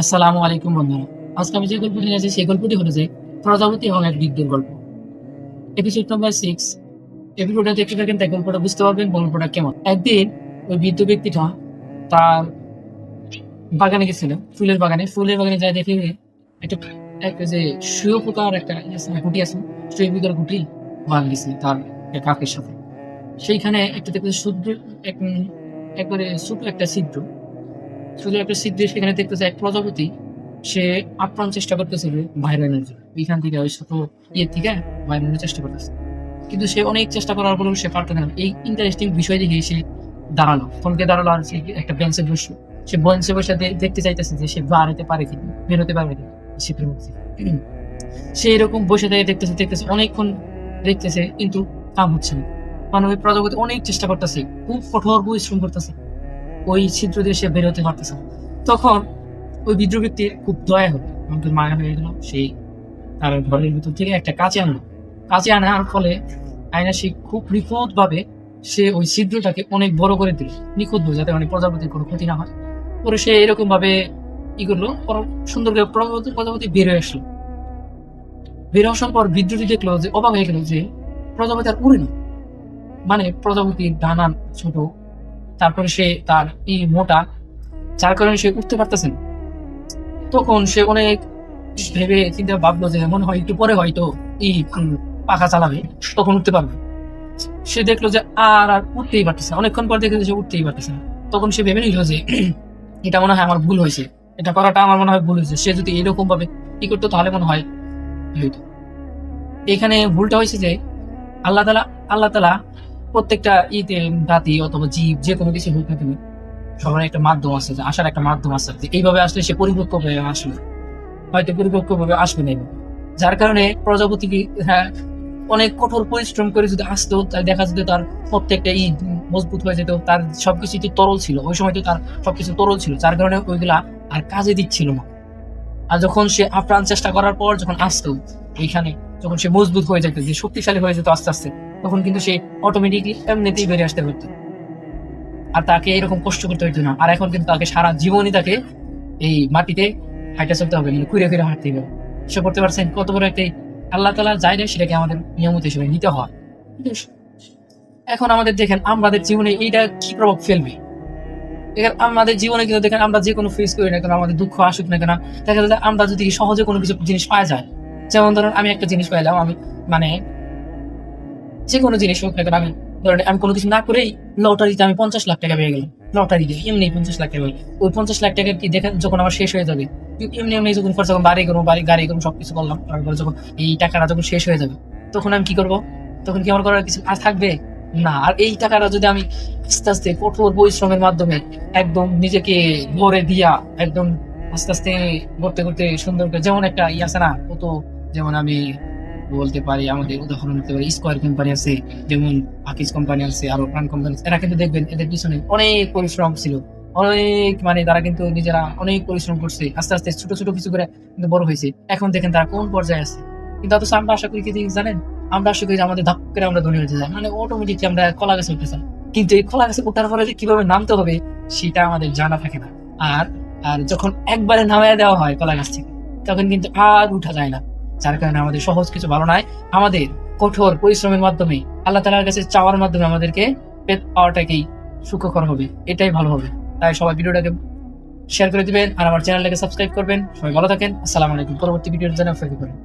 আসসালামু আলাইকুম বন্ধুরা। আজকে আমি যে গল্পটি নিয়ে আসছি সেই গল্পটি হলো যে প্রজাপতি এবং এক বৃদ্ধের গল্প। Episode number 6। এপিসোডটা দেখতে থাকেন, তাই গল্পটা বুঝতে পারবেন গল্পটা কেমন। একদিন ওই বৃদ্ধ ব্যক্তিটা তার বাগানে গেছিল, ফুলের বাগানে যায় দেখে একটা একটা যে শুঁয়োপোকার একটা গুটি আছে, শুঁয়োপোকার গুটি বান দিছে তার এক কাকের সাথে। সেইখানে একটা দেখতে শুদ্ধ এক একবারে ছোট একটা ছিদ্র, শুধু একটা ছিদ্রে সেখানে দেখতেছে এক প্রজাপতি। সে আপ্রাণ চেষ্টা করতেছে যে বাইরে আনার জন্য, এখান থেকে ওই ছোট থেকে বাইরে আনার চেষ্টা করতেছে, কিন্তু সে অনেক চেষ্টা করার পরেও সে পারতেছে না। এই ইন্টারেস্টিং বিষয় দেখে সে দাঁড়ালো, ফোনকে দাঁড়ালো আর সে একটা বেঞ্চে বসলো। সে বেঞ্চে বসে দেখতে চাইতেছে যে সে বাড়াতে পারে কি বের হতে পারবে কি শীতের মধ্যে। সে এরকম বসে থেকে দেখতেছে দেখতেছে অনেকক্ষণ দেখতেছে, কিন্তু কাম হচ্ছে না। মানে ওই প্রজাপতি অনেক চেষ্টা করতেছে, খুব কঠোর পরিশ্রম করতেছে, ওই ছিদ্র দিয়ে সে বের হতে পারতেছে না। তখন ওই বৃদ্ধ ব্যক্তির খুব দয়া হলো, আমাদের মায়া হয়ে গেল। সেই তার ঘরের ভিতর থেকে একটা কাঁচে আনার ফলে আয়না সে খুব নিখুঁত ভাবে সে ওই ছিদ্রটাকে অনেক বড় করে দিল, নিখুঁত ভাবে, যাতে অনেক প্রজাপতির কোনো ক্ষতি না হয়। পরে সে এরকম ভাবে ই করলো, সুন্দর করে প্রজাপতি বের হয়ে আসলো। বের আসার পর বিদ্যুৎ দেখলো, যে অবাক হয়ে গেল যে প্রজাপতি আর উড়ে না। মানে প্রজাপতির ডানা ছোট, তারপরে সে তার মোটা, যার কারণে সে উঠতে পারতেছে না। তখন সে অনেক ভেবে চিন্তা ভাবলো যে মনে হয় একটু পরে হয়তো পাখা চালাবে, তখন উঠতে পারবে। সে দেখলো যে আর উঠতেই পারতেছে, অনেকক্ষণ পর দেখলো যে সে উঠতেই পারতেছে না। তখন সে ভেবে নিল যে এটা মনে হয় আমার ভুল হয়েছে, এটা করাটা আমার মনে হয় ভুল হয়েছে। সে যদি এরকম ভাবে কি করতো তাহলে মনে হয় হইতো। এখানে ভুলটা হয়েছে যে আল্লাহ তালা প্রত্যেকটা জাতি অথবা জীব যে কোনো কিছু হোক না কেন, সবার একটা মাধ্যম আছে, যে আসার একটা মাধ্যম আছে, যে এইভাবে আসলে সে পরিপক্ক ভাবে আসবে, হয়তো পরিপক্ক ভাবে আসবে না। যার কারণে প্রজাপতিকে অনেক কঠোর পরিশ্রম করে যদি আসতো, তাহলে দেখা যেত তার প্রত্যেকটা মজবুত হয়ে যেত, তার সবকিছু তরল ছিল, ওই সময় তো তার সবকিছু তরল ছিল, যার কারণে ওইগুলা আর কাজে দিচ্ছিল না। আর যখন সে আপ্রাণ চেষ্টা করার পর যখন আসতো এইখানে, যখন সে মজবুত হয়ে যেত, যে শক্তিশালী হয়ে যেত আস্তে আস্তে, তখন কিন্তু সে অটোমেটিকলি এমনিতেই বেরিয়ে আসতে পারতো, আর তাকে এরকম কষ্ট করতে হইতো না। আর এখন কিন্তু তাকে সারা জীবনই তাকে এই মাটিতে হাঁটা চলতে হবে, মানে ঘুরে ঘুরে হাঁটতে হবে। সে করতে পারছেন কত বড় একটা আল্লাহ তালা যাই না, সেটাকে আমাদের নিয়মিত হিসেবে নিতে হয়। এখন আমাদের দেখেন আমাদের জীবনে এইটা কি প্রভাব ফেলবে। আমাদের জীবনে কিন্তু দেখেন আমরা যে কোনো ফেস করি না কেন, আমাদের দুঃখ আসুক না কেন, দেখা যায় আমরা যদি সহজে কোনো কিছু জিনিস পাওয়া যায়, যেমন ধরুন আমি একটা জিনিস পাইলাম, আমি মানে যে কোনো জিনিস হোক না কেন, আমি ধরেন আমি কোনো কিছু না করেই লটারিতে আমি 50 লাখ টাকা পেয়ে গেলাম, লটারি দিয়ে এমনি 50 লাখ টাকা। ওই 50 লাখ টাকা কি দেখেন যখন আমার শেষ হয়ে যাবে, এমনি এমনি যখন খরচা করলাম, গাড়ি করুন সবকিছু করলাম, তারপরে যখন এই টাকাটা যখন শেষ হয়ে যাবে, তখন আমি কি করবো? তখন কি আমার করার কিছু আর থাকবে না। আর এই টাকাটা যদি আমি আস্তে আস্তে কঠোর পরিশ্রমের মাধ্যমে একদম নিজেকে ভরে দিয়া, একদম আস্তে আস্তে করতে করতে সুন্দর করে, যেমন একটা আছে না কত, যেমন আমি বলতে পারি, আমাদের উদাহরণ দিতে পারি, স্কোয়ার কোম্পানি আছে, যেমন আকিজ কোম্পানি আছে, আরো প্রাণ কোম্পানি। এরা কিন্তু দেখবেন এদের পিছনে অনেক পরিশ্রম ছিল, অনেক, মানে তারা কিন্তু নিজেরা অনেক পরিশ্রম করছে, আস্তে আস্তে ছোট ছোট কিছু করে কিন্তু বড় হয়েছে। এখন দেখেন তারা কোন পর্যায়ে আছে। কিন্তু অথচ আমরা আশা করি কি জানেন, আমরা আশা করি যে আমাদের ধাপ করে আমরা ধনী হতে যাই, মানে অটোমেটিকলি আমরা কলা গাছে উঠতে চাই। কিন্তু এই কলা গাছে ওঠার পরে যে কিভাবে নামতে হবে সেটা আমাদের জানা থাকে না। আর আর যখন একবারে নামায় দেওয়া হয় কলা গাছ থেকে, তখন কিন্তু আর উঠা যায় না। যার কারণে আমাদের সহজ কিছু ভালো নয়, আমাদের কঠোর পরিশ্রমের মাধ্যমে, আল্লাহ তাআলার কাছে চাওয়ার মাধ্যমে আমাদেরকে পাওয়াটাকেই সুখকর হবে, এটাই ভালো হবে। তাই সবাই ভিডিওটাকে শেয়ার করে দিবেন আর আমার চ্যানেলটাকে সাবস্ক্রাইব করবেন। সবাই ভালো থাকেন, আসসালামু আলাইকুম। পরবর্তী ভিডিওর জন্য অপেক্ষা করেন।